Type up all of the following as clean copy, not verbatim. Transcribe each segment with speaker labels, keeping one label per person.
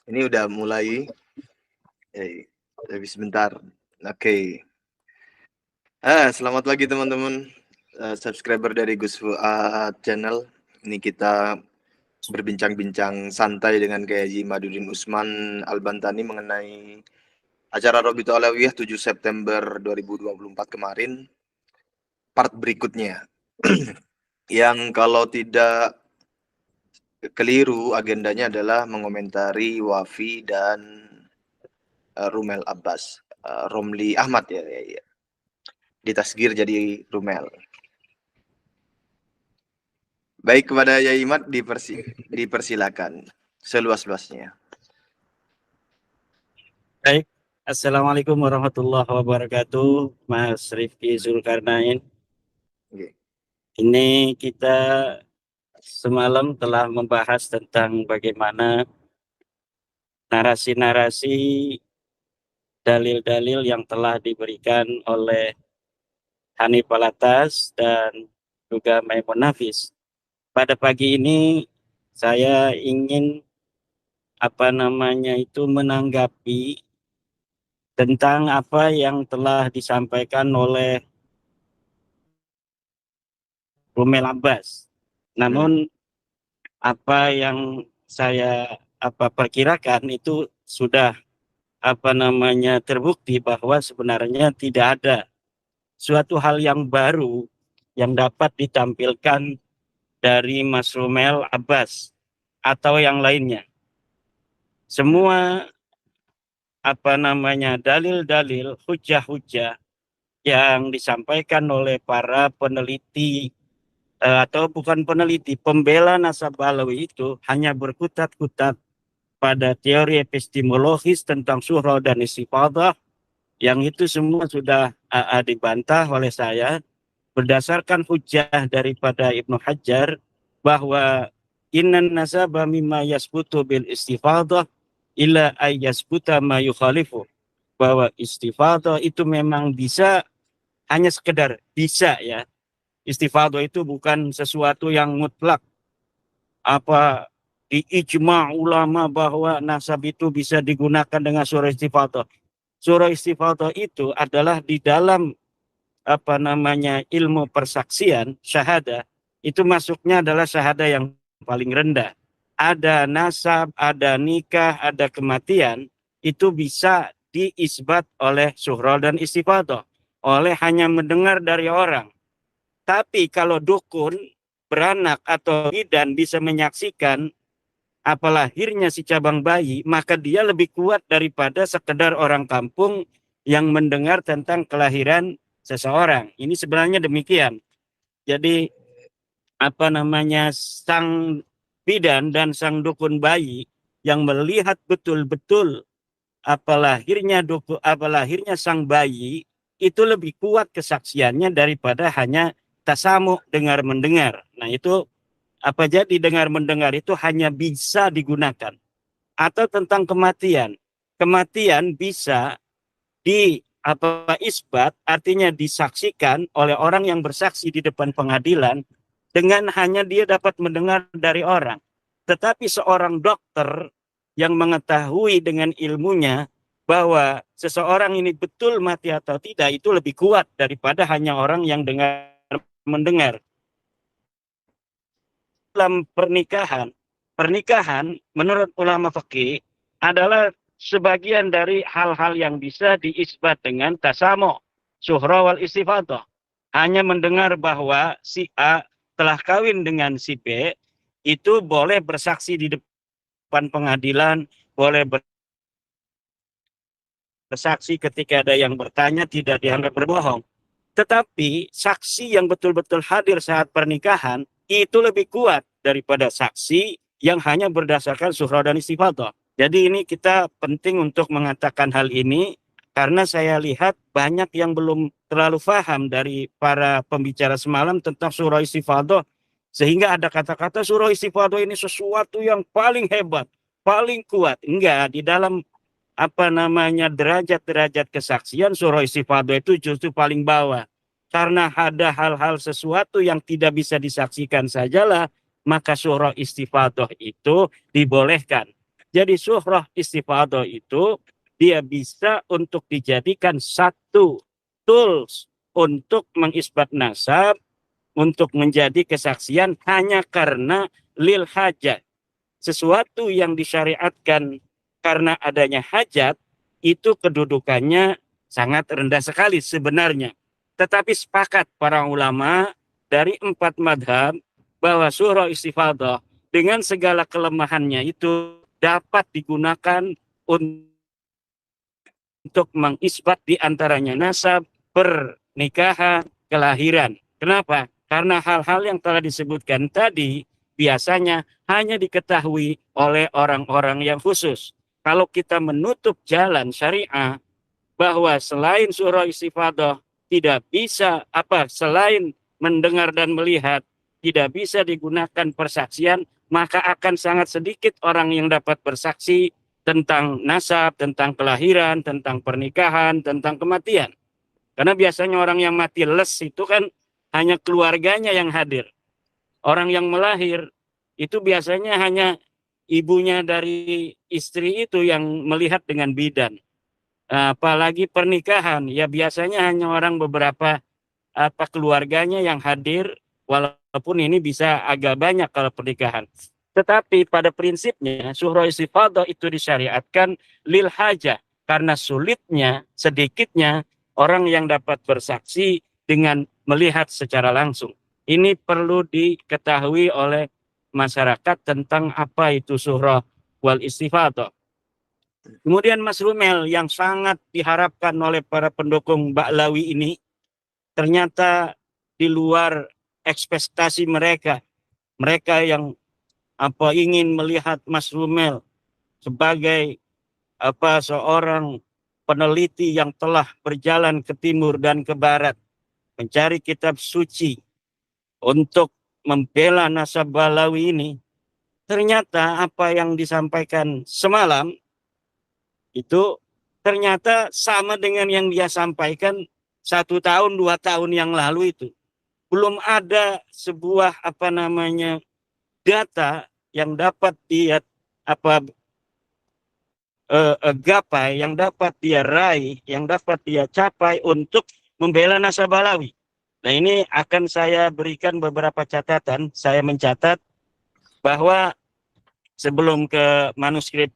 Speaker 1: Ini udah mulai. Tapi sebentar. Oke. Selamat pagi teman-teman. Subscriber dari Gus Fuad Channel. Ini kita berbincang-bincang santai dengan Kiai Haji Madudin Usman Al-Bantani mengenai acara Robito Alawiyah 7 September 2024 kemarin. Part berikutnya. Yang kalau tidak keliru agendanya adalah mengomentari Wafi dan Rumel Abbas, Romli Ahmad ya. Ditasgir jadi Rumel. Baik, kepada Yai Mat dipersilakan seluas-luasnya.
Speaker 2: Baik, Assalamualaikum warahmatullahi wabarakatuh, Mas Rifki Zulkarnain. Ini kita semalam telah membahas tentang bagaimana narasi-narasi dalil-dalil yang telah diberikan oleh Hanif Alatas dan juga Maimun Nafis. Pada pagi ini saya ingin menanggapi tentang apa yang telah disampaikan oleh Rumel Abbas. Namun apa yang saya perkirakan itu sudah terbukti bahwa sebenarnya tidak ada suatu hal yang baru yang dapat ditampilkan dari Mas Rumel Abbas atau yang lainnya. Semua dalil-dalil, hujah-hujah yang disampaikan oleh para peneliti atau bukan peneliti, pembela nasab Alawi itu hanya berkutat-kutat pada teori epistemologis tentang surah dan istifadah, yang itu semua sudah dibantah oleh saya berdasarkan hujah daripada Ibnu Hajar bahwa innan nasaba mimma yasbutu bil istifadah illa ay yasbuta ma yukhalifu, bahwa istifadah itu memang bisa, hanya sekedar bisa ya. Istifadah itu bukan sesuatu yang mutlak. Di ijma' ulama bahwa nasab itu bisa digunakan dengan surah istifadah. Surah istifadah itu adalah di dalam ilmu persaksian, syahadah, itu masuknya adalah syahadah yang paling rendah. Ada nasab, ada nikah, ada kematian, itu bisa diisbat oleh surah dan istifadah, oleh hanya mendengar dari orang. Tapi kalau dukun, beranak atau bidan bisa menyaksikan lahirnya si cabang bayi, maka dia lebih kuat daripada sekedar orang kampung yang mendengar tentang kelahiran seseorang. Ini sebenarnya demikian. Jadi sang bidan dan sang dukun bayi yang melihat betul-betul lahirnya sang bayi itu lebih kuat kesaksiannya daripada hanya tasamu, dengar-mendengar. Nah itu jadi dengar-mendengar itu hanya bisa digunakan. Atau tentang kematian. Kematian bisa isbat, artinya disaksikan oleh orang yang bersaksi di depan pengadilan dengan hanya dia dapat mendengar dari orang. Tetapi seorang dokter yang mengetahui dengan ilmunya bahwa seseorang ini betul mati atau tidak, itu lebih kuat daripada hanya orang yang mendengar. Dalam pernikahan menurut ulama fikih adalah sebagian dari hal-hal yang bisa diisbat dengan tasamu, suhra wal istifadah. Hanya mendengar bahwa si A telah kawin dengan si B, itu boleh bersaksi di depan pengadilan, boleh bersaksi ketika ada yang bertanya, tidak dianggap berbohong. Tetapi saksi yang betul-betul hadir saat pernikahan itu lebih kuat daripada saksi yang hanya berdasarkan surah dan istifadah. Jadi ini kita penting untuk mengatakan hal ini karena saya lihat banyak yang belum terlalu paham dari para pembicara semalam tentang surah istifadah, sehingga ada kata-kata surah istifadah ini sesuatu yang paling hebat, paling kuat. Enggak, di dalam derajat-derajat kesaksian surah istifadah itu justru paling bawah. karena ada hal-hal sesuatu yang tidak bisa disaksikan sajalah, maka surah istifadah itu dibolehkan. Jadi surah istifadah itu dia bisa untuk dijadikan satu tools untuk mengisbat nasab, untuk menjadi kesaksian hanya karena lil hajat. Sesuatu yang disyariatkan karena adanya hajat, itu kedudukannya sangat rendah sekali sebenarnya. Tetapi sepakat para ulama dari 4 madhab bahwa surah istifadah dengan segala kelemahannya itu dapat digunakan untuk mengisbat di antaranya nasab, pernikahan, kelahiran. Kenapa? Karena hal-hal yang telah disebutkan tadi biasanya hanya diketahui oleh orang-orang yang khusus. Kalau kita menutup jalan syariah bahwa selain surah istifadah tidak bisa selain mendengar dan melihat tidak bisa digunakan persaksian, maka akan sangat sedikit orang yang dapat bersaksi tentang nasab, tentang kelahiran, tentang pernikahan, tentang kematian. Karena biasanya orang yang mati les itu kan hanya keluarganya yang hadir. Orang yang melahir itu biasanya hanya ibunya dari istri itu yang melihat dengan bidan. Apalagi pernikahan, ya biasanya hanya orang beberapa keluarganya yang hadir, walaupun ini bisa agak banyak kalau pernikahan. Tetapi pada prinsipnya surah istifadah itu disyariatkan lil hajah, karena sulitnya, sedikitnya orang yang dapat bersaksi dengan melihat secara langsung. Ini perlu diketahui oleh masyarakat tentang apa itu surah wal istifadah. Kemudian Mas Rumel yang sangat diharapkan oleh para pendukung Ba'lawi ini ternyata di luar ekspektasi mereka. Mereka yang ingin melihat Mas Rumel sebagai seorang peneliti yang telah berjalan ke timur dan ke barat mencari kitab suci untuk membela nasab Ba'lawi ini. Ternyata apa yang disampaikan semalam itu ternyata sama dengan yang dia sampaikan 1 tahun 2 tahun yang lalu itu. Belum ada sebuah data yang dapat dia gapai, yang dapat dia raih, yang dapat dia capai untuk membela nasab Ba'lawi. Nah, ini akan saya berikan beberapa catatan. Saya mencatat bahwa sebelum ke manuskrip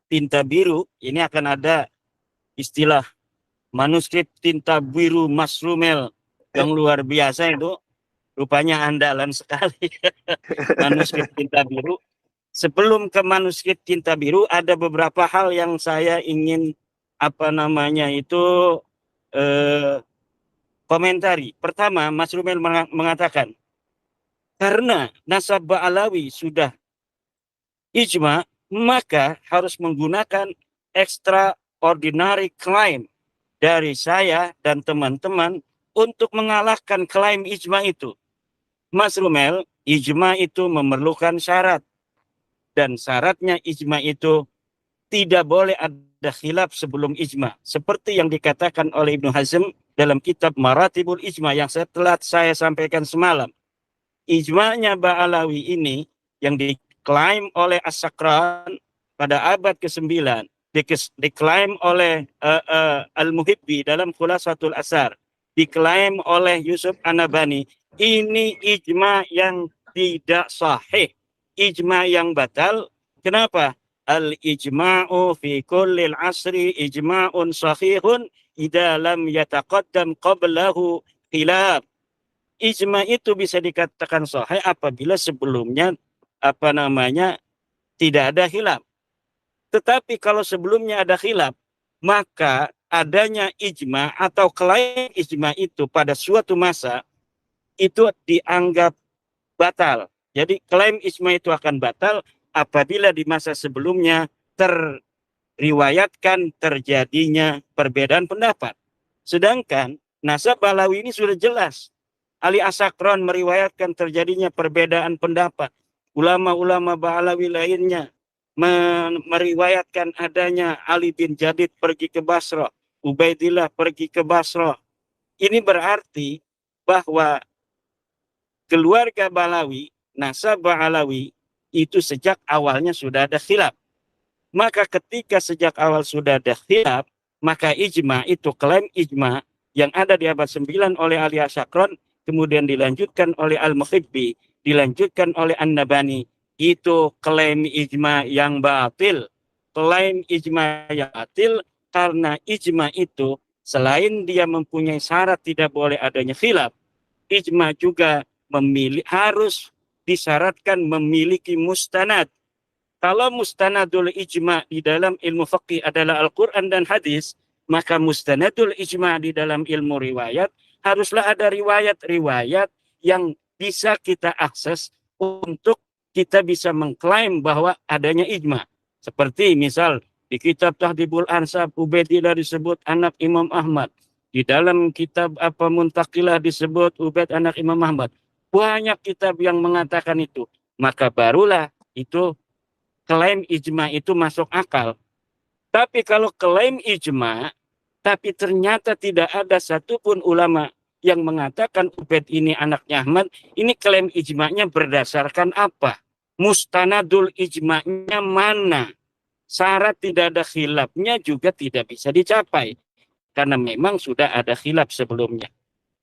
Speaker 2: tinta biru, ini akan ada istilah manuskrip tinta biru Mas Rumel yang luar biasa itu. Rupanya andalan sekali. Manuskrip tinta biru. Sebelum ke manuskrip tinta biru, ada beberapa hal yang saya ingin komentari. Pertama, Mas Rumel mengatakan, karena nasab Ba'lawi sudah ijma, maka harus menggunakan extraordinary claim dari saya dan teman-teman untuk mengalahkan klaim ijma itu. Mas Rumel, ijma itu memerlukan syarat. Dan syaratnya ijma itu tidak boleh ada khilaf sebelum ijma. Seperti yang dikatakan oleh Ibnu Hazm dalam kitab Maratibul Ijma yang telah saya sampaikan semalam. Ijma'nya Ba'lawi ini yang diklaim oleh As-Sakran pada abad ke-9, diklaim oleh Al-Muhibbi dalam Khulasatul Asar, diklaim oleh Yusuf An-Nabhani, ini ijma yang tidak sahih, ijma yang batal. Kenapa? Al-ijma'u fi kullil asri ijma'un sahihun idza lam yataqaddam qablahu khilaf. Ijma itu bisa dikatakan sahih apabila sebelumnya tidak ada khilaf. Tetapi kalau sebelumnya ada khilaf, maka adanya ijma atau klaim ijma itu pada suatu masa itu dianggap batal. Jadi klaim ijma itu akan batal apabila di masa sebelumnya terriwayatkan terjadinya perbedaan pendapat. Sedangkan nasab Ba'lawi ini sudah jelas. Ali As-Sakran meriwayatkan terjadinya perbedaan pendapat. Ulama-ulama Ba'lawi lainnya meriwayatkan adanya Ali bin Jadid pergi ke Basrah, Ubaidillah pergi ke Basrah. Ini berarti bahwa keluarga Balawi, nasab Alawi itu sejak awalnya sudah ada khilaf. Maka ketika sejak awal sudah ada khilaf, maka ijma itu, klaim ijma yang ada di abad 9 oleh Ali Asyakron, kemudian dilanjutkan oleh Al-Muhibbi, dilanjutkan oleh An-Nabani, itu klaim ijma yang batil. Klaim ijma yang batil karena ijma itu selain dia mempunyai syarat tidak boleh adanya khilaf, ijma juga harus disyaratkan memiliki mustanad. Kalau mustanadul ijma di dalam ilmu fikih adalah Al-Quran dan hadis, maka mustanadul ijma di dalam ilmu riwayat haruslah ada riwayat-riwayat yang bisa kita akses untuk kita bisa mengklaim bahwa adanya ijma. Seperti misal di kitab Tahdhibul Ansab, Ubaidillah disebut anak Imam Ahmad. Di dalam kitab Muntaqilah disebut Ubaid anak Imam Ahmad. Banyak kitab yang mengatakan itu. Maka barulah itu klaim ijma itu masuk akal. Tapi kalau klaim ijma, tapi ternyata tidak ada satupun ulama yang mengatakan Ubaid ini anaknya Ahmad, ini klaim ijma'nya berdasarkan apa? Mustanadul ijma'nya mana? Syarat tidak ada khilafnya juga tidak bisa dicapai. Karena memang sudah ada khilaf sebelumnya.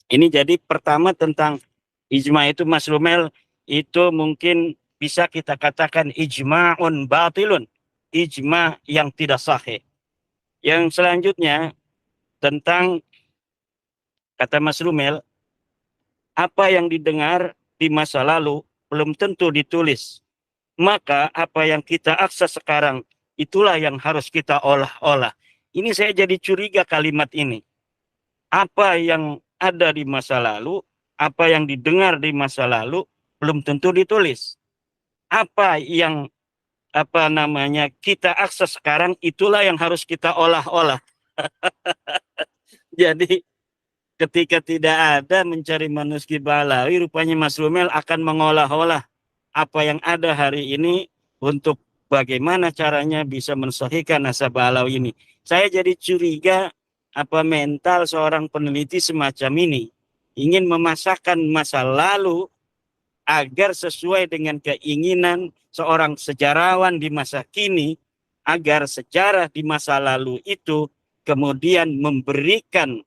Speaker 2: Ini jadi pertama tentang ijma itu, Mas Rumel, itu mungkin bisa kita katakan ijma'un batilun, ijma yang tidak sahih. Yang selanjutnya tentang kata Mas Rumel, apa yang didengar di masa lalu belum tentu ditulis. Maka apa yang kita akses sekarang itulah yang harus kita olah-olah. Ini saya jadi curiga kalimat ini. Apa yang ada di masa lalu, apa yang didengar di masa lalu belum tentu ditulis. Apa yang kita akses sekarang itulah yang harus kita olah-olah. Jadi ketika tidak ada mencari manuskrip Balawi, rupanya Mas Rumel akan mengolah-olah apa yang ada hari ini untuk bagaimana caranya bisa mensahihkan nasab Balawi ini. Saya jadi curiga mental seorang peneliti semacam ini ingin memasakkan masa lalu agar sesuai dengan keinginan seorang sejarawan di masa kini, agar sejarah di masa lalu itu kemudian memberikan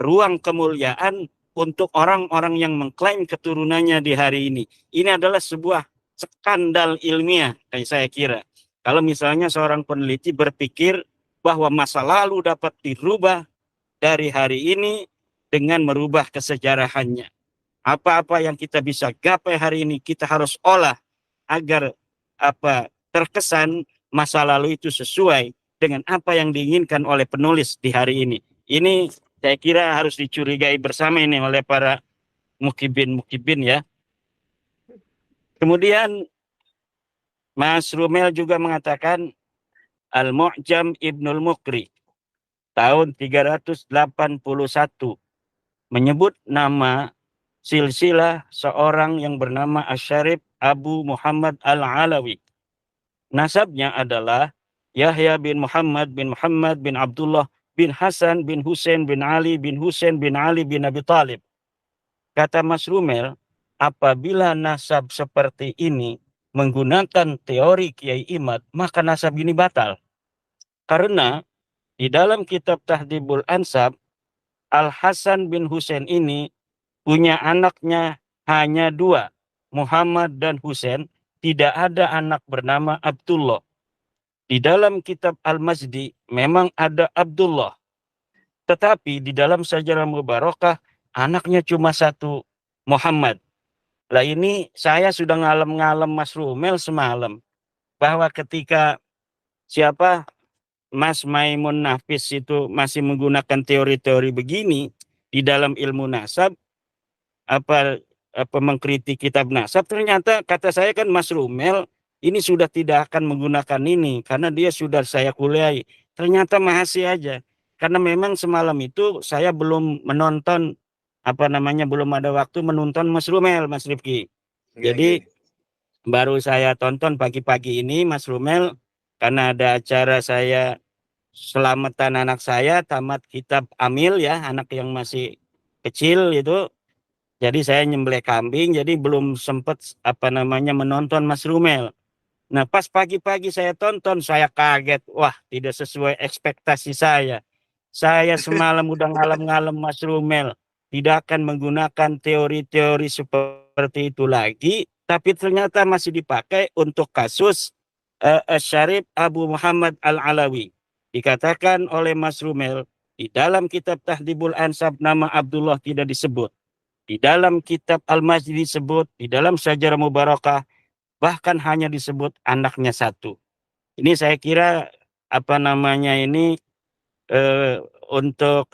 Speaker 2: ruang kemuliaan untuk orang-orang yang mengklaim keturunannya di hari ini. Ini adalah sebuah skandal ilmiah, saya kira. Kalau misalnya seorang peneliti berpikir bahwa masa lalu dapat dirubah dari hari ini dengan merubah kesejarahannya. Apa-apa yang kita bisa gapai hari ini kita harus olah agar terkesan masa lalu itu sesuai dengan apa yang diinginkan oleh penulis di hari ini. Ini saya kira harus dicurigai bersama ini oleh para mukibin ya. Kemudian Mas Rumel juga mengatakan Al-Mu'jam Ibnul Muqri tahun 381 menyebut nama silsilah seorang yang bernama Asyarif Abu Muhammad Al-Alawi. Nasabnya adalah Yahya bin Muhammad bin Abdullah bin Hasan bin Husain bin Ali bin Husain bin Ali bin Abi Talib. Kata Mas Rumel, apabila nasab seperti ini menggunakan teori Kiai Imad, maka nasab ini batal. Karena di dalam kitab Tahdhibul Ansab, Al-Hasan bin Husain ini punya anaknya hanya 2, Muhammad dan Husain, tidak ada anak bernama Abdullah. Di dalam kitab Al-Mazdi memang ada Abdullah. Tetapi di dalam Sajarah Mubarakah anaknya cuma 1, Muhammad. Lah ini saya sudah ngalem-ngalem Mas Rumel semalam bahwa ketika Mas Maimun Nafis itu masih menggunakan teori-teori begini di dalam ilmu nasab, mengkritik kitab nasab, ternyata kata saya kan Mas Rumel ini sudah tidak akan menggunakan ini karena dia sudah saya kuliahi. Ternyata masih aja. Karena memang semalam itu saya belum menonton belum ada waktu menonton Mas Rumel, Mas Rifki. Jadi baru saya tonton pagi-pagi ini Mas Rumel karena ada acara saya selamatan anak saya tamat kitab Amil ya, anak yang masih kecil itu. Jadi saya nyembelih kambing, jadi belum sempat menonton Mas Rumel. Nah, pas pagi-pagi saya tonton, saya kaget. Wah, tidak sesuai ekspektasi saya. Saya semalam udah ngalem-ngalem Mas Rumel. Tidak akan menggunakan teori-teori seperti itu lagi. Tapi ternyata masih dipakai untuk kasus Syarif Abu Muhammad Al-Alawi. Dikatakan oleh Mas Rumel, di dalam kitab Tahdhibul Ansab nama Abdullah tidak disebut. Di dalam kitab Al-Masjid disebut, di dalam Syajarah Mubarakah, bahkan hanya disebut anaknya satu. Ini saya kira ini untuk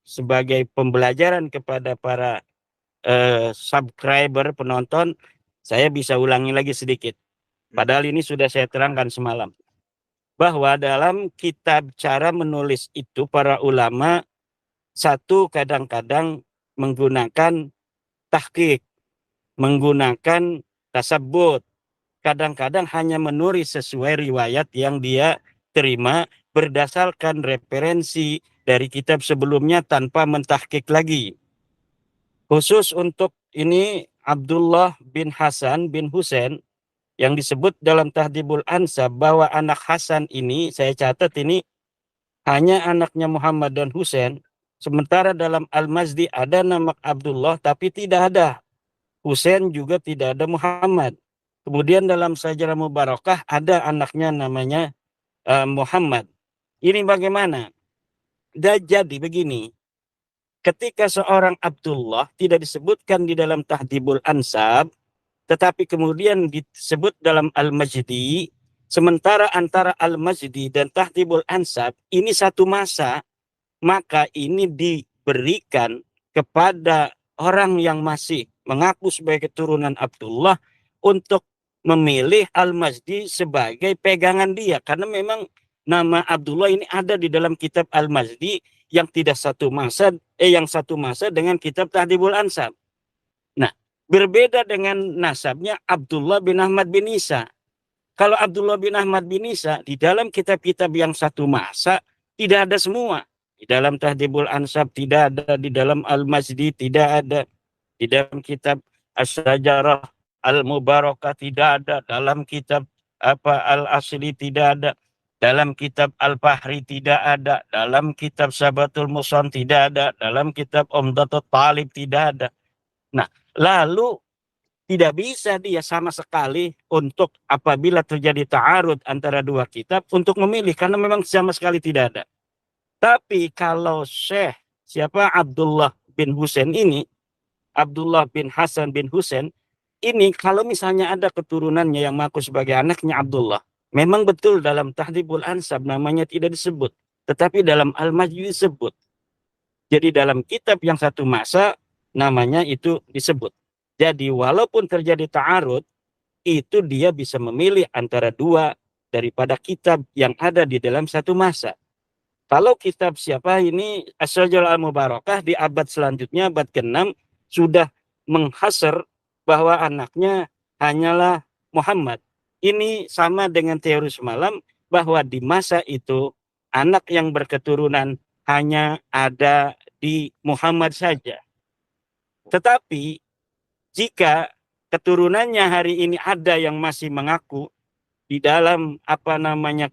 Speaker 2: sebagai pembelajaran kepada para subscriber penonton, saya bisa ulangi lagi sedikit. Padahal ini sudah saya terangkan semalam. Bahwa dalam kitab cara menulis itu para ulama satu kadang-kadang menggunakan tahqiq, menggunakan tasabbut, kadang-kadang hanya menulis sesuai riwayat yang dia terima berdasarkan referensi dari kitab sebelumnya tanpa mentahqiq lagi. Khusus untuk ini Abdullah bin Hasan bin Husain yang disebut dalam Tahdhibul Ansab bahwa anak Hasan ini, saya catat ini hanya anaknya Muhammad dan Husain. Sementara dalam Al-Mazdi ada nama Abdullah tapi tidak ada Husain, juga tidak ada Muhammad. Kemudian dalam Syajarah Mubarakah ada anaknya namanya Muhammad. Ini bagaimana? Jadi begini, ketika seorang Abdullah tidak disebutkan di dalam Tahdhibul Ansab, tetapi kemudian disebut dalam Al-Majdi, sementara antara Al-Majdi dan Tahdhibul Ansab ini satu masa, maka ini diberikan kepada orang yang masih mengaku sebagai keturunan Abdullah untuk memilih Al-Mazdi sebagai pegangan dia. Karena memang nama Abdullah ini ada di dalam kitab Al-Mazdi yang tidak satu masa, yang satu masa dengan kitab Tahdhibul Ansab. Nah, berbeda dengan nasabnya Abdullah bin Ahmad bin Isa. Kalau Abdullah bin Ahmad bin Isa di dalam kitab-kitab yang satu masa tidak ada semua. Di dalam Tahdhibul Ansab tidak ada, di dalam Al-Mazdi tidak ada, di dalam kitab Asy-Syajarah Al-Mubarakah tidak ada, dalam kitab Al-Asli tidak ada, dalam kitab Al-Fahri tidak ada, dalam kitab Sabatul Musan tidak ada, dalam kitab Umdatul Talib tidak ada. Nah, lalu tidak bisa dia sama sekali untuk apabila terjadi ta'arud antara dua kitab untuk memilih, karena memang sama sekali tidak ada. Tapi kalau Syekh Abdullah bin Husain ini, Abdullah bin Hasan bin Husain ini, kalau misalnya ada keturunannya yang mengaku sebagai anaknya Abdullah, memang betul dalam Tahdhibul Ansab namanya tidak disebut, tetapi dalam Al-Majdi disebut. Jadi dalam kitab yang satu masa namanya itu disebut. Jadi walaupun terjadi ta'arud, itu dia bisa memilih antara dua daripada kitab yang ada di dalam satu masa. Kalau kitab Asy-Syajarah Al-Mubarakah di abad selanjutnya, abad ke-6, sudah menghasar bahwa anaknya hanyalah Muhammad. Ini sama dengan teori semalam bahwa di masa itu anak yang berketurunan hanya ada di Muhammad saja. Tetapi jika keturunannya hari ini ada yang masih mengaku di dalam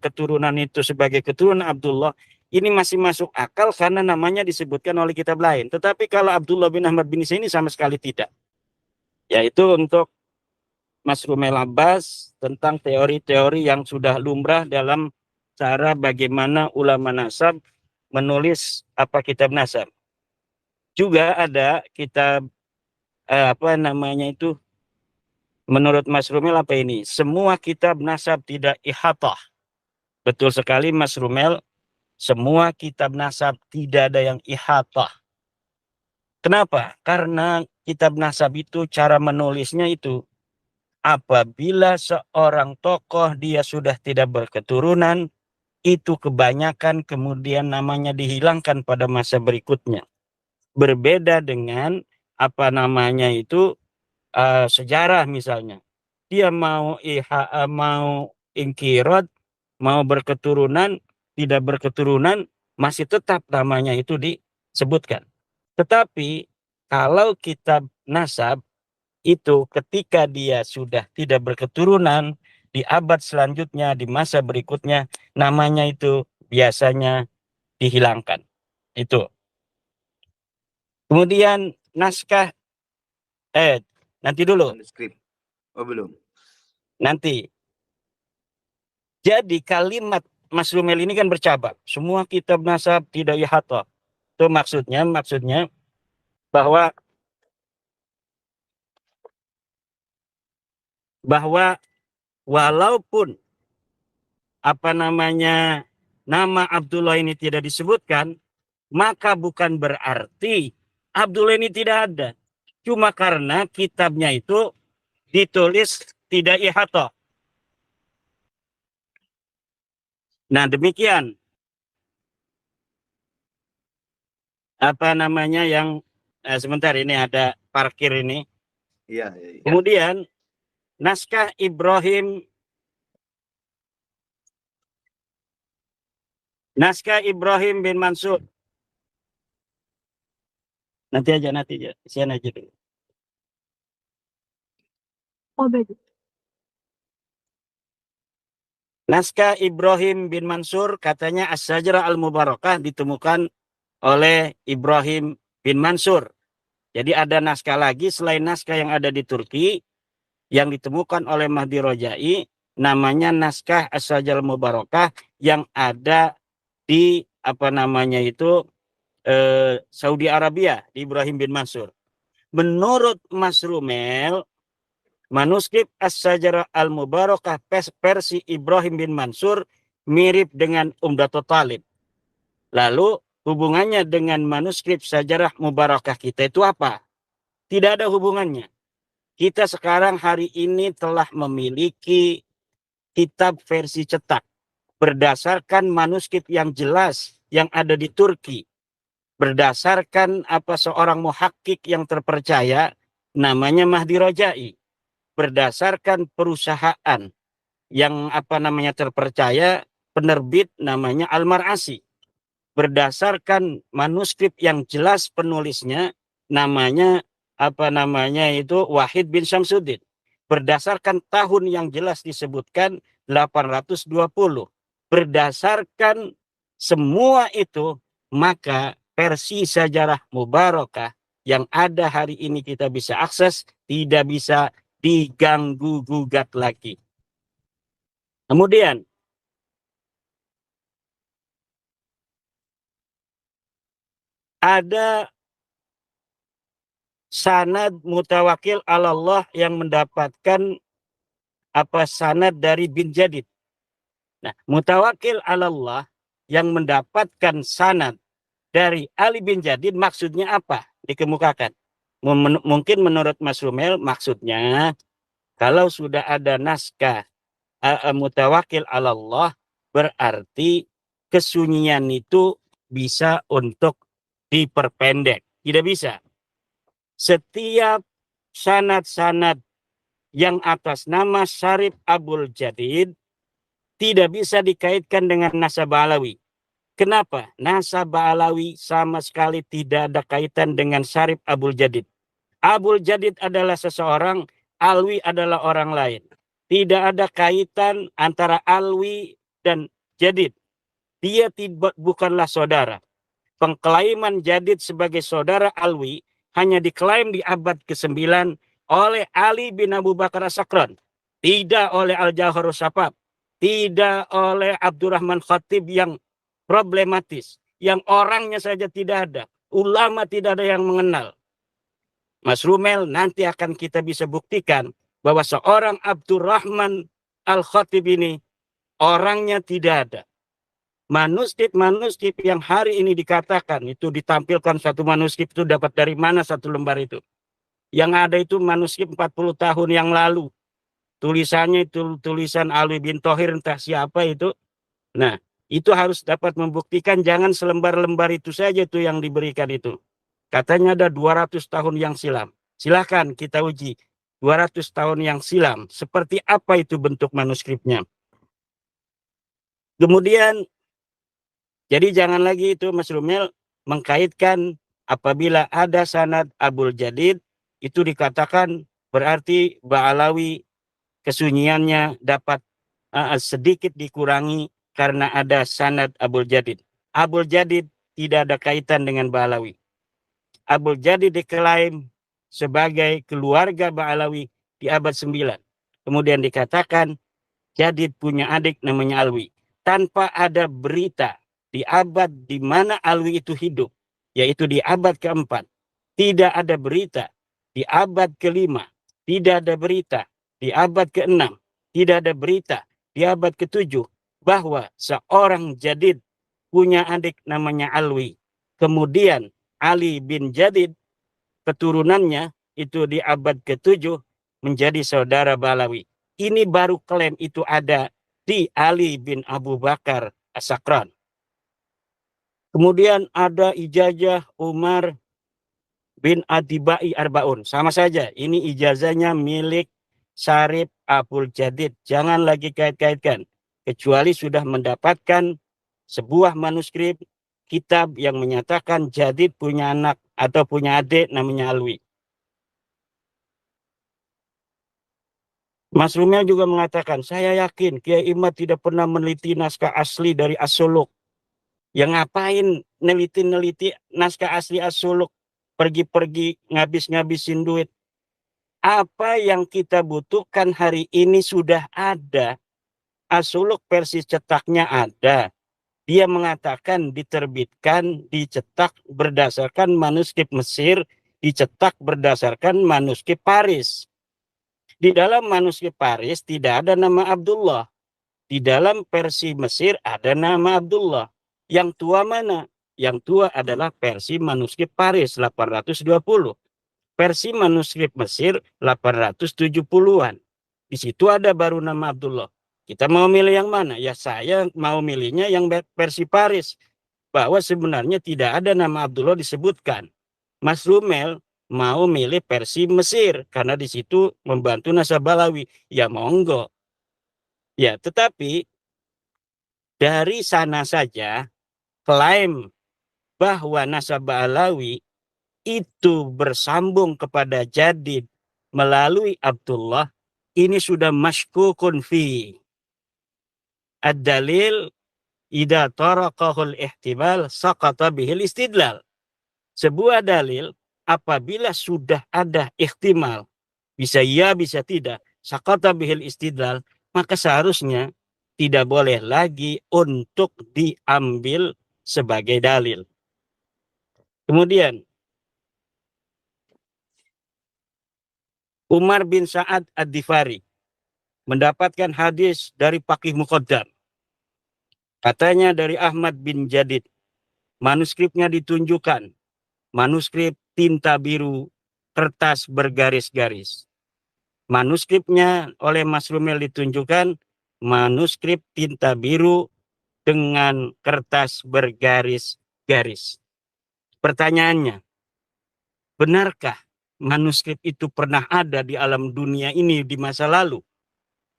Speaker 2: keturunan itu sebagai keturunan Abdullah, ini masih masuk akal karena namanya disebutkan oleh kitab lain. Tetapi kalau Abdullah bin Ahmad bin Isa ini sama sekali tidak. Yaitu untuk Mas Rumel Abbas tentang teori-teori yang sudah lumrah dalam cara bagaimana ulama nasab menulis kitab nasab. Juga ada kitab menurut Mas Rumel semua kitab nasab tidak ihatah. Betul sekali Mas Rumel, semua kitab nasab tidak ada yang ihatah. Kenapa? Karena kitab nasab itu cara menulisnya itu apabila seorang tokoh dia sudah tidak berketurunan, itu kebanyakan kemudian namanya dihilangkan pada masa berikutnya. Berbeda dengan sejarah misalnya. Dia mau ingkirot, mau berketurunan, tidak berketurunan, masih tetap namanya itu disebutkan. Tetapi kalau kitab nasab itu ketika dia sudah tidak berketurunan di abad selanjutnya, di masa berikutnya, namanya itu biasanya dihilangkan. Itu. Kemudian naskah, nanti dulu,
Speaker 1: Manuskrip. Oh, belum.
Speaker 2: nanti. Jadi kalimat Mas Rumel ini kan bercabang. Semua kitab nasab tidak ihata. Itu maksudnya bahwa walaupun nama Abdullah ini tidak disebutkan, maka bukan berarti Abdullah ini tidak ada. Cuma karena kitabnya itu ditulis tidak ihata. Nah, demikian yang sebentar ini ada parkir ini.
Speaker 1: Iya.
Speaker 2: Kemudian naskah Ibrahim bin Mansur. Nanti aja. Sian aja dulu. Naskah Ibrahim bin Mansur katanya As-Sajarah Al-Mubarakah ditemukan oleh Ibrahim bin Mansur. Jadi ada naskah lagi selain naskah yang ada di Turki yang ditemukan oleh Mahdi Rojai, namanya naskah As-Sajarah Al-Mubarakah yang ada di Saudi Arabia, di Ibrahim bin Mansur. Menurut Mas Rumel, manuskrip As-Sajarah Al-Mubarakah versi Ibrahim bin Mansur mirip dengan Umdatul Talib. Lalu hubungannya dengan manuskrip Sajarah Mubarakah kita itu apa? Tidak ada hubungannya. Kita sekarang hari ini telah memiliki kitab versi cetak berdasarkan manuskrip yang jelas yang ada di Turki. Berdasarkan seorang muhakkik yang terpercaya namanya Mahdi Rojai. Berdasarkan perusahaan yang terpercaya, penerbit namanya Al-Mar'asi. Berdasarkan manuskrip yang jelas penulisnya namanya Wahid bin Syamsuddin. Berdasarkan tahun yang jelas disebutkan 820. Berdasarkan semua itu, maka versi Sajarah Mubarakah yang ada hari ini kita bisa akses, tidak bisa diganggu-gugat lagi. Kemudian ada sanad mutawakil Allah yang mendapatkan sanad dari bin Jadid. Nah, mutawakil Allah yang mendapatkan sanad dari Ali bin Jadid maksudnya apa? Dikemukakan. Mungkin menurut Mas Rumel maksudnya kalau sudah ada naskah mutawakil Allah berarti kesunyian itu bisa untuk diperpendek. Tidak bisa. Setiap sanad-sanad yang atas nama Syarif Abul Jadid tidak bisa dikaitkan dengan nasab Alawi. Kenapa? Nasab Alawi sama sekali tidak ada kaitan dengan Syarif Abul Jadid. Abul Jadid adalah seseorang, Alwi adalah orang lain. Tidak ada kaitan antara Alwi dan Jadid. Dia bukanlah saudara. Pengklaiman Jadid sebagai saudara Alwi hanya diklaim di abad ke-9 oleh Ali bin Abu Bakar As-Sakran. Tidak oleh Al-Jauhar Syafaf. Tidak oleh Abdurrahman Khatib yang problematis. Yang orangnya saja tidak ada. Ulama tidak ada yang mengenal. Mas Rumel, nanti akan kita bisa buktikan bahwa seorang Abdurrahman Al-Khatib ini orangnya tidak ada. Manuskrip yang hari ini dikatakan itu ditampilkan satu manuskrip itu dapat dari mana satu lembar itu. Yang ada itu manuskrip 40 tahun yang lalu. Tulisannya itu tulisan Alwi bin Thohir entah siapa itu. Nah, itu harus dapat membuktikan jangan selembar-lembar itu saja itu yang diberikan itu. Katanya ada 200 tahun yang silam. Silahkan kita uji 200 tahun yang silam. Seperti apa itu bentuk manuskripnya. Kemudian, jadi jangan lagi itu Mas Rumel mengkaitkan apabila ada sanad Abul Jadid, itu dikatakan berarti Ba'alawi kesunyiannya dapat sedikit dikurangi karena ada sanad Abul Jadid. Abul Jadid tidak ada kaitan dengan Ba'alawi. Abul Jadid diklaim sebagai keluarga Ba'alawi di abad 9. Kemudian dikatakan Jadid punya adik namanya Alwi. Tanpa ada berita di abad di mana Alwi itu hidup, yaitu di abad keempat. Tidak ada berita di abad kelima. Tidak ada berita di abad keenam. Tidak ada berita di abad ketujuh bahwa seorang Jadid punya adik namanya Alwi. Kemudian Ali bin Jadid keturunannya itu di abad ke-7 menjadi saudara Ba'alawi. Ini baru klaim itu ada di Ali bin Abu Bakar As-Sakran. Kemudian ada ijazah Umar bin Adibai Arbaun. Sama saja, ini ijazahnya milik Syarif Abul Jadid. Jangan lagi kait-kaitkan. Kecuali sudah mendapatkan sebuah manuskrip kitab yang menyatakan Jadid punya anak atau punya adik namanya Alwi. Mas Rumel juga mengatakan, saya yakin Kiai Imad tidak pernah meneliti naskah asli dari As-Suluk. Yang ngapain neliti-neliti naskah asli As-Suluk? Pergi-pergi ngabis-ngabisin duit. Apa yang kita butuhkan hari ini sudah ada. As-Suluk versi cetaknya ada. Dia mengatakan diterbitkan, dicetak berdasarkan manuskrip Mesir, dicetak berdasarkan manuskrip Paris. Di dalam manuskrip Paris tidak ada nama Abdullah. Di dalam versi Mesir ada nama Abdullah. Yang tua mana? Yang tua adalah versi manuskrip Paris 820. Versi manuskrip Mesir 870-an. Di situ ada baru nama Abdullah. Kita mau milih yang mana? Ya saya mau milihnya yang versi Paris. Bahwa sebenarnya tidak ada nama Abdullah disebutkan. Mas Rumel mau milih versi Mesir. Karena di situ membantu nasab Ba'alawi. Ya monggo. Ya tetapi dari sana saja klaim bahwa nasab Ba'alawi itu bersambung kepada Jadid melalui Abdullah. Ini sudah masykukun fi. Ad-dalil idza taraqahul ihtimal saqata bihil istidlal. Sebuah dalil apabila sudah ada ihtimal, bisa iya bisa tidak, saqata bihil istidlal, maka seharusnya tidak boleh lagi untuk diambil sebagai dalil. Kemudian Umar bin Sa'ad Ad-Difari mendapatkan hadis dari Faqih Muqaddam. Katanya dari Ahmad bin Jadid. Manuskripnya ditunjukkan. Manuskrip tinta biru, kertas bergaris-garis. Manuskripnya oleh Mas Rumel ditunjukkan manuskrip tinta biru dengan kertas bergaris-garis. Pertanyaannya, benarkah manuskrip itu pernah ada di alam dunia ini di masa lalu?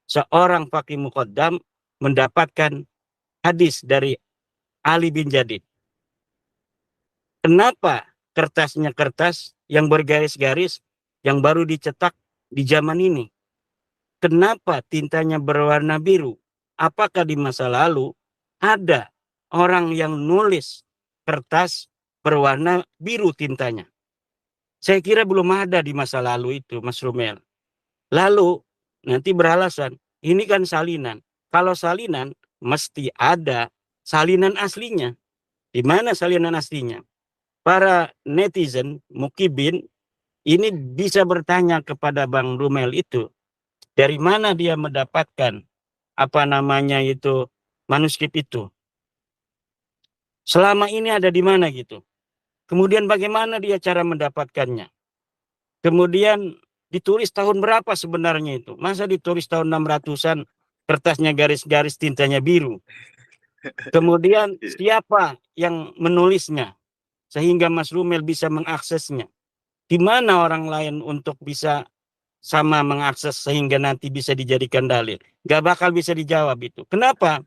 Speaker 2: Seorang Faqih Muqaddam mendapatkan hadis dari Ali bin Jadid. Kenapa kertasnya kertas yang bergaris-garis yang baru dicetak di zaman ini? Kenapa tintanya berwarna biru? Apakah di masa lalu ada orang yang nulis kertas berwarna biru tintanya? Saya kira belum ada di masa lalu itu, Mas Rumel. Lalu nanti beralasan, ini kan salinan. Kalau salinan, mesti ada salinan aslinya. Di mana salinan aslinya? Para netizen, mukibin, ini bisa bertanya kepada Bang Rumel itu. Dari mana dia mendapatkan manuskrip itu? Selama ini ada di mana gitu? Kemudian bagaimana dia cara mendapatkannya? Kemudian ditulis tahun berapa sebenarnya itu? Masa ditulis tahun 600-an, kertasnya garis-garis tintanya biru? Kemudian siapa yang menulisnya? Sehingga Mas Rumel bisa mengaksesnya. Di mana orang lain untuk bisa sama mengakses sehingga nanti bisa dijadikan dalil? Gak bakal bisa dijawab itu. Kenapa?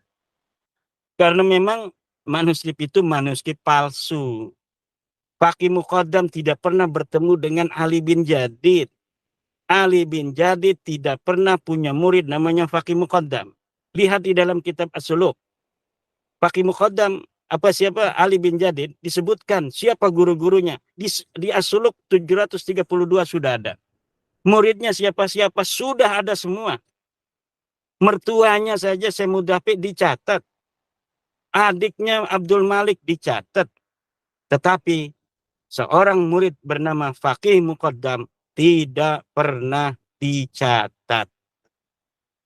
Speaker 2: Karena memang manuskrip itu manuskrip palsu. Faqih Muqaddam tidak pernah bertemu dengan Ali bin Jadid. Ali bin Jadid tidak pernah punya murid namanya Faqih Muqaddam. Lihat di dalam kitab As-Suluk. Faqih Muqaddam siapa Ali bin Jadid disebutkan siapa guru-gurunya di As-Suluk 732 sudah ada. Muridnya siapa-siapa sudah ada semua. Mertuanya saja Semudafi dicatat. Adiknya Abdul Malik dicatat. Tetapi seorang murid bernama Faqih Muqaddam tidak pernah dicatat.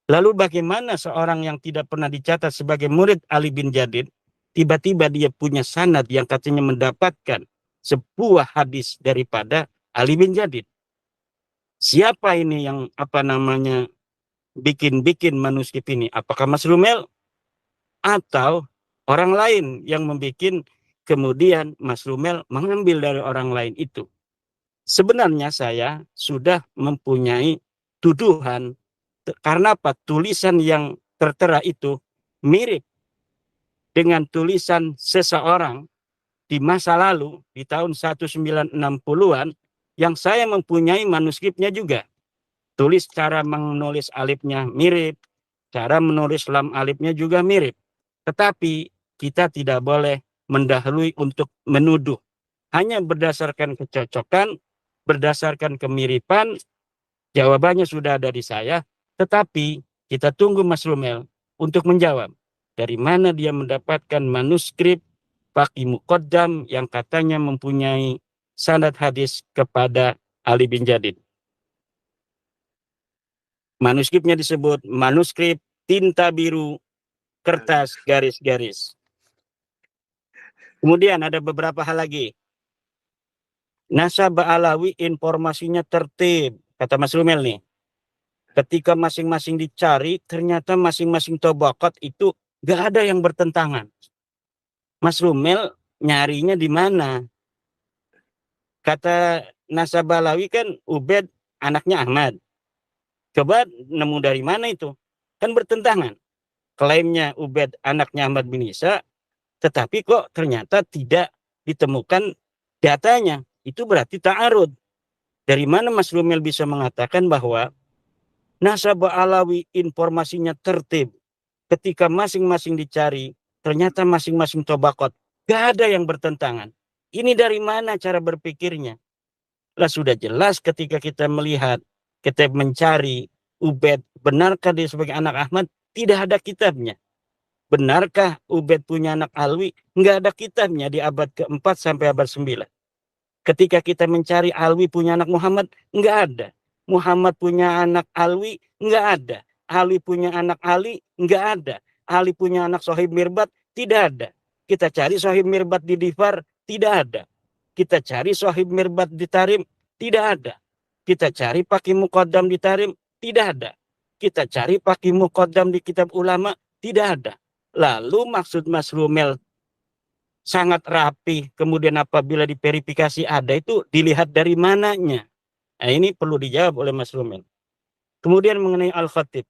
Speaker 2: Lalu bagaimana seorang yang tidak pernah dicatat sebagai murid Ali bin Jadid, tiba-tiba dia punya sanad yang katanya mendapatkan sebuah hadis daripada Ali bin Jadid? Siapa ini yang bikin manuskrip ini? Apakah Mas Rumel atau orang lain yang membuat, kemudian Mas Rumel mengambil dari orang lain itu? Sebenarnya saya sudah mempunyai tuduhan karena apa? Tulisan yang tertera itu mirip dengan tulisan seseorang di masa lalu di tahun 1960-an yang saya mempunyai manuskripnya juga. Cara menulis alifnya mirip, cara menulis lam alifnya juga mirip. Tetapi kita tidak boleh mendahului untuk menuduh. Hanya berdasarkan kecocokan, berdasarkan kemiripan, jawabannya sudah ada di saya. Tetapi kita tunggu Mas Rumel untuk menjawab. Dari mana dia mendapatkan manuskrip Faqih Muqaddam yang katanya mempunyai sanad hadis kepada Ali bin Jadid. Manuskripnya disebut manuskrip tinta biru, kertas garis-garis. Kemudian ada beberapa hal lagi. Nasab Alawi informasinya tertib, kata Mas Rumel nih. Ketika masing-masing dicari, ternyata masing-masing tabaqat itu gak ada yang bertentangan. Mas Rumel nyarinya di mana? Kata Nasab Alawi kan Ubed anaknya Ahmad. Coba nemu dari mana itu? Kan bertentangan. Klaimnya Ubed anaknya Ahmad bin Isa, tetapi kok ternyata tidak ditemukan datanya. Itu berarti ta'arud. Dari mana Mas Rumel bisa mengatakan bahwa Nasab Alawi informasinya tertib. Ketika masing-masing dicari, ternyata masing-masing tabaqat gak ada yang bertentangan. Ini dari mana cara berpikirnya? Lah sudah jelas ketika kita melihat, kita mencari Ubed, benarkah dia sebagai anak Ahmad? Tidak ada kitabnya. Benarkah Ubed punya anak Alwi? Nggak ada kitabnya di abad ke-4 sampai abad 9. Ketika kita mencari Alwi punya anak Muhammad, nggak ada. Muhammad punya anak Alwi, nggak ada. Ali punya anak Ali, nggak ada. Ali punya anak Sohib Mirbat, tidak ada. Kita cari Sohib Mirbat di Difar, tidak ada. Kita cari Sohib Mirbat di Tarim, tidak ada. Kita cari Faqih Muqaddam di Tarim, tidak ada. Kita cari Faqih Muqaddam di kitab ulama, tidak ada. Lalu maksud Mas Rumel sangat rapi, kemudian apabila diverifikasi ada, itu dilihat dari mananya. Nah, ini perlu dijawab oleh Mas Rumel. Kemudian mengenai Al-Khatib.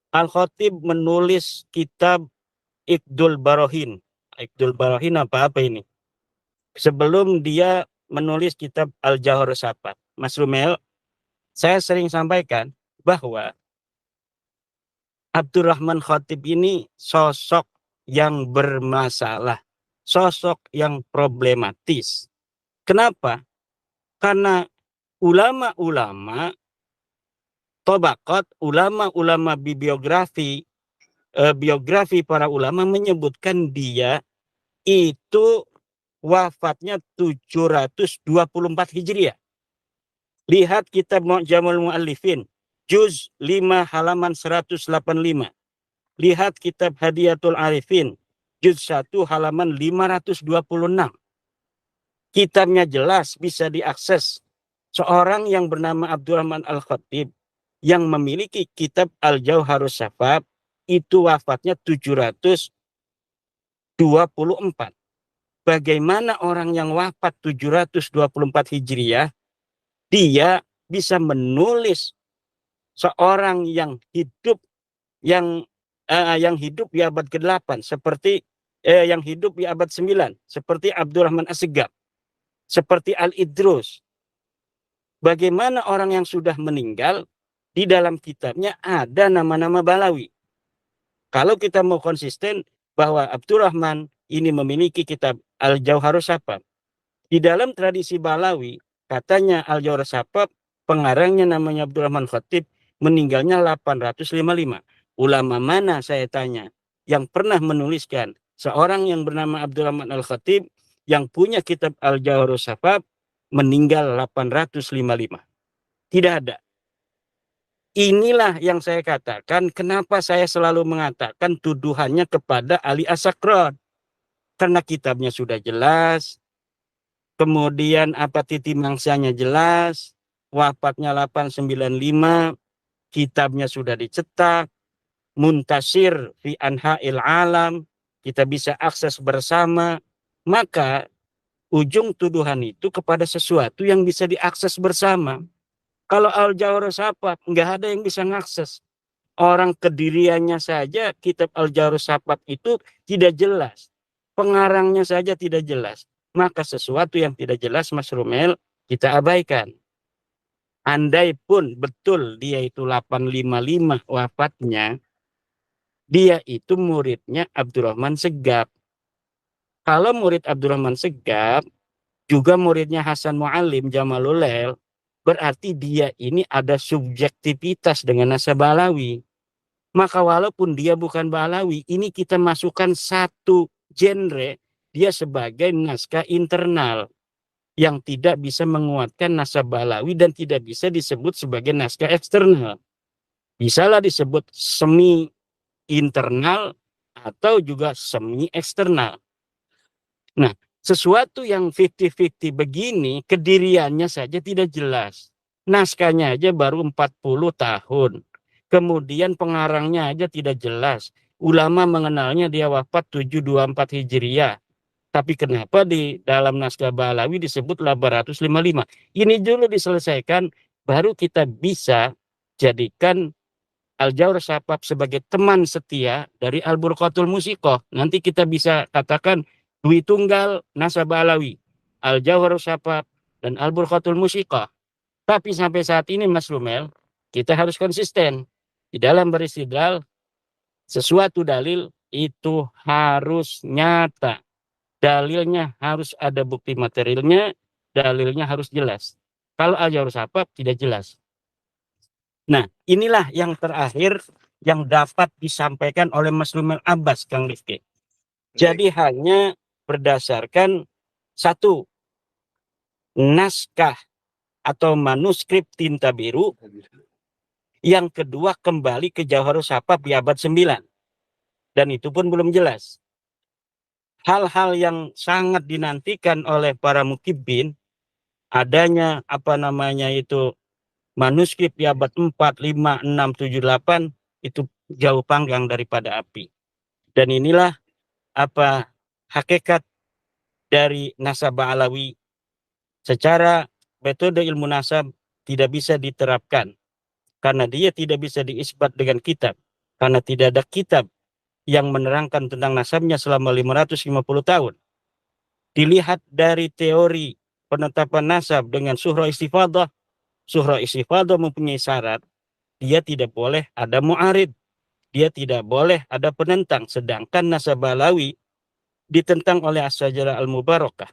Speaker 2: Al-Khatib menulis kitab Iqdul Barahin. Iqdul Barahin apa ini? Sebelum dia menulis kitab Al-Jawhar Sapat. Mas Rumel, saya sering sampaikan bahwa Abdurrahman Khatib ini sosok yang bermasalah, sosok yang problematis. Kenapa? Karena ulama-ulama tabaqat, ulama-ulama biografi para ulama menyebutkan dia itu wafatnya 724 Hijriah. Lihat kitab Mu'jamul Mu'allifin, juz 5 halaman 185. Lihat kitab Hadiyatul Arifin, juz 1 halaman 526. Kitabnya jelas bisa diakses. Seorang yang bernama Abdurrahman Al-Khatib yang memiliki kitab Al-Jawharus Safab itu wafatnya 724. Bagaimana orang yang wafat 724 Hijriah dia bisa menulis seorang yang hidup di abad ke-8 seperti yang hidup di abad 9 seperti Abdurrahman Assegaf, seperti Al-Idrus. Bagaimana orang yang sudah meninggal di dalam kitabnya ada nama-nama Balawi. Kalau kita mau konsisten bahwa Abdurrahman ini memiliki kitab Al-Jauharus Safaf. Di dalam tradisi Balawi, katanya Al-Jauharus Safaf, pengarangnya namanya Abdurrahman Khatib, meninggalnya 855. Ulama mana, saya tanya, yang pernah menuliskan seorang yang bernama Abdurrahman Al-Khatib yang punya kitab Al-Jauharus Safaf meninggal 855? Tidak ada. Inilah yang saya katakan, kenapa saya selalu mengatakan tuduhannya kepada Ali As-Sakran. Karena kitabnya sudah jelas, kemudian apa titi mangsanya jelas, wafatnya 895, kitabnya sudah dicetak, muntasir fi anha'il alam, kita bisa akses bersama, maka ujung tuduhan itu kepada sesuatu yang bisa diakses bersama. Kalau Al-Jauharus Safaf, nggak ada yang bisa mengakses. Orang Kediriannya saja, kitab Al-Jauharus Safaf itu tidak jelas. Pengarangnya saja tidak jelas. Maka sesuatu yang tidak jelas, Mas Rumel, kita abaikan. Andai pun betul dia itu 855 wafatnya, dia itu muridnya Abdurrahman Segaf. Kalau murid Abdurrahman Segaf, juga muridnya Hasan Mu'alim Jamalulail, berarti dia ini ada subjektivitas dengan nasab Balawi. Maka walaupun dia bukan Balawi, ini kita masukkan satu genre, dia sebagai naskah internal yang tidak bisa menguatkan nasab Balawi dan tidak bisa disebut sebagai naskah eksternal. Bisalah disebut semi internal atau juga semi eksternal. Nah, sesuatu yang 50-50 begini, Kediriannya saja tidak jelas. Naskahnya aja baru 40 tahun. Kemudian pengarangnya aja tidak jelas. Ulama mengenalnya dia wafat 724 Hijriah. Tapi kenapa di dalam naskah Balawi disebut 855? Ini dulu diselesaikan, baru kita bisa jadikan Al-Jauharus Safaf sebagai teman setia dari Al-Burqatul Musiqah. Nanti kita bisa katakan Dwi Tunggal Nasab Balawi, Al-Jauharus Safaf, dan Al-Burqatul Musiqah. Tapi sampai saat ini, Mas Rumel, kita harus konsisten. Di dalam beristidlal, sesuatu dalil itu harus nyata. Dalilnya harus ada bukti materialnya, dalilnya harus jelas. Kalau Al-Jauharus Safaf tidak jelas. Nah, inilah yang terakhir yang dapat disampaikan oleh Mas Rumel Abbas, Kang Rifki. Jadi hanya berdasarkan satu, naskah atau manuskrip tinta biru. Yang kedua, kembali ke Jauharus Safaf di abad 9. Dan itu pun belum jelas. Hal-hal yang sangat dinantikan oleh para mukibin, adanya manuskrip di abad 4, 5, 6, 7, 8, itu jauh panggang daripada api. Dan inilah hakikat dari nasab Balawi. Secara metode ilmu nasab tidak bisa diterapkan. Karena dia tidak bisa diisbat dengan kitab. Karena tidak ada kitab yang menerangkan tentang nasabnya selama 550 tahun. Dilihat dari teori penetapan nasab dengan surah istifadah. Surah istifadah mempunyai syarat. Dia tidak boleh ada mu'arid. Dia tidak boleh ada penentang. Sedangkan nasab Balawi ditentang oleh As-Sajarah Al-Mubarakah.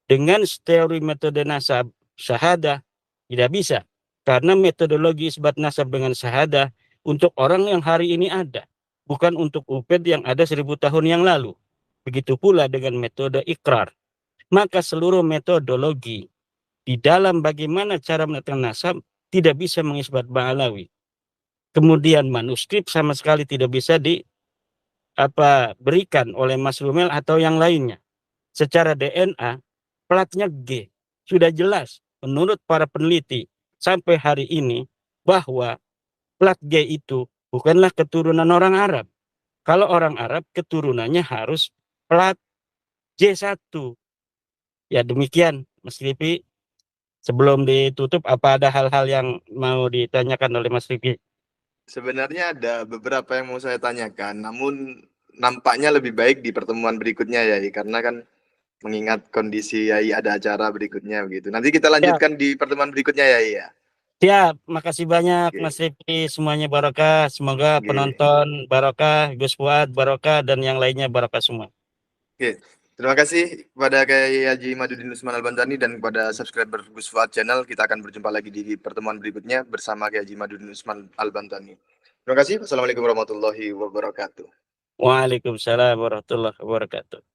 Speaker 2: Dengan teori metode nasab syahadah tidak bisa. Karena metodologi isbat nasab dengan syahadah untuk orang yang hari ini ada. Bukan untuk uped yang ada 1000 tahun yang lalu. Begitu pula dengan metode ikrar. Maka seluruh metodologi di dalam bagaimana cara menetapkan nasab tidak bisa mengisbat Balawi. Kemudian manuskrip sama sekali tidak bisa berikan oleh Mas Rumel atau yang lainnya. Secara DNA, platnya G. Sudah jelas menurut para peneliti sampai hari ini bahwa plat G itu bukanlah keturunan orang Arab. Kalau orang Arab keturunannya harus plat J1. Ya demikian, Mas Rifi. Sebelum ditutup, apa ada hal-hal yang mau ditanyakan oleh Mas Rifi?
Speaker 1: Sebenarnya ada beberapa yang mau saya tanyakan, namun nampaknya lebih baik di pertemuan berikutnya Yai, karena kan mengingat kondisi Yai ada acara berikutnya begitu. Nanti kita lanjutkan di pertemuan berikutnya Yai ya.
Speaker 2: Siap, makasih banyak
Speaker 1: Oke.
Speaker 2: Mas Rifki, semuanya barokah. Semoga
Speaker 1: Oke.
Speaker 2: penonton barokah, Gus Fuad barokah, dan yang lainnya barokah semua.
Speaker 1: Oke. Terima kasih kepada Kiai Haji Madudin Usman Al-Bantani dan kepada subscriber Gus Fuad Channel. Kita akan berjumpa lagi di pertemuan berikutnya bersama Kiai Haji Madudin Usman Al-Bantani. Terima kasih. Wassalamualaikum warahmatullahi wabarakatuh.
Speaker 2: Waalaikumsalam warahmatullahi wabarakatuh.